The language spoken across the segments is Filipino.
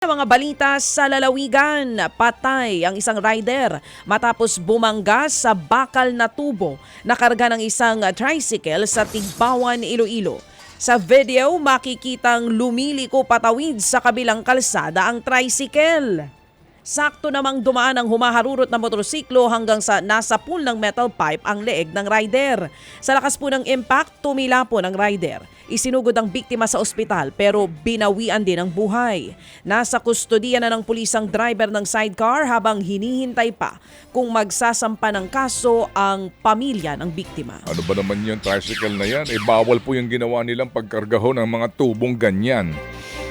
Mga balita sa lalawigan, patay ang isang rider matapos bumangga sa bakal na tubo na karga ng isang tricycle sa Tigbawan, Iloilo. Sa video, makikitang lumiliko patawid sa kabilang kalsada ang tricycle. Sakto namang dumaan ang humaharurot na motorsiklo hanggang sa nasa pool ng metal pipe ang leeg ng rider. Sa lakas po ng impact, tumila po ng rider. Isinugod ang biktima sa ospital pero binawian din ang buhay. Nasa kustodiya na ng pulis ang driver ng sidecar habang hinihintay pa kung magsasampa ng kaso ang pamilya ng biktima. Ano ba naman yung tricycle na yan? Bawal po yung ginawa nilang pagkargaho ng mga tubong ganyan.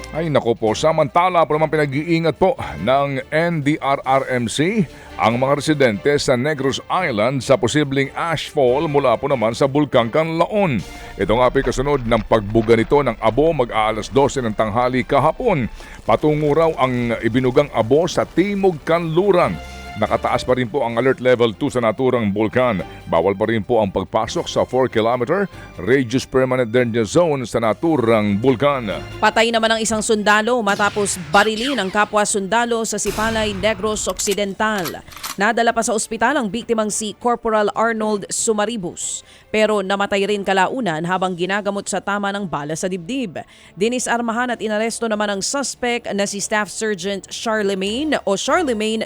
Ay nako po, samantala po naman pinag-iingat po ng NDRRMC ang mga residente sa Negros Island sa posibleng ashfall mula po naman sa Bulkang Canlaon. Ito nga po kasunod ng pagbuga nito ng abo mag-aalas 12 ng tanghali kahapon. Patungo raw ang ibinugang abo sa Timog Kanluran. Nakataas pa rin po ang alert level 2 sa naturang bulkan. Bawal pa rin po ang pagpasok sa 4-kilometer radius permanent danger zone sa naturang bulkan. Patay naman ang isang sundalo matapos barilin ang kapwa sundalo sa Sipalay, Negros Occidental. Nadala pa sa ospital ang biktimang si Corporal Arnold Sumaribus. Pero namatay rin kalaunan habang ginagamot sa tama ng bala sa dibdib. Dinisarmahan at inaresto naman ang suspect na si Staff Sergeant Charlemagne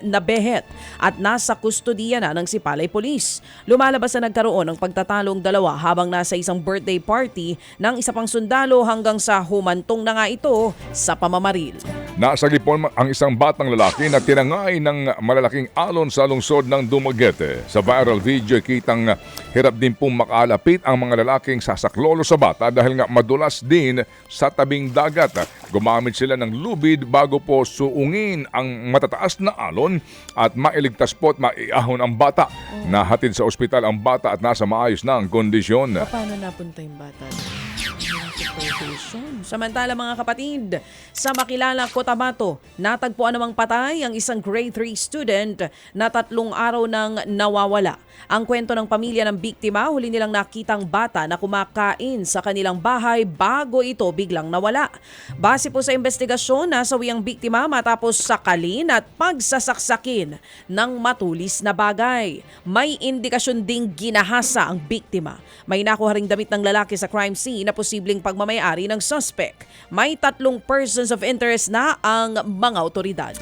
Nabehet at nasa kustodiya na ng Sipalay Police. Lumalabas na nagkaroon ng pagtatalong dalawa habang nasa isang birthday party ng isa pang sundalo hanggang sa humantong na nga ito sa pamamaril. Nasagipon ang isang batang lalaki na tinangay ng malalaking alon sa lungsod ng Dumaguete. Sa viral video, kitang hirap din pong makalapit ang mga lalaking sasaklolo sa bata dahil nga madulas din sa tabing dagat. Gumamit sila ng lubid bago po suungin ang matataas na alon at mailigtas po at maiahon ang bata. Nahatid sa ospital ang bata at nasa maayos na ang kondisyon. Paano napunta yung bata? Samantala mga kapatid, sa Makilala, Cotabato, natagpuan namang patay ang isang grade 3 student na 3 araw nang nawawala. Ang kwento ng pamilya ng biktima, huli nilang nakitang bata na kumakain sa kanilang bahay bago ito biglang nawala. Base po sa investigasyon, nasawi ang biktima matapos sakalin at pagsasaksakin ng matulis na bagay. May indikasyon ding ginahasa ang biktima. May nakuha ring damit ng lalaki sa crime scene na posibleng pagmamayari ng suspect. May 3 persons of interest na ang mga otoridad.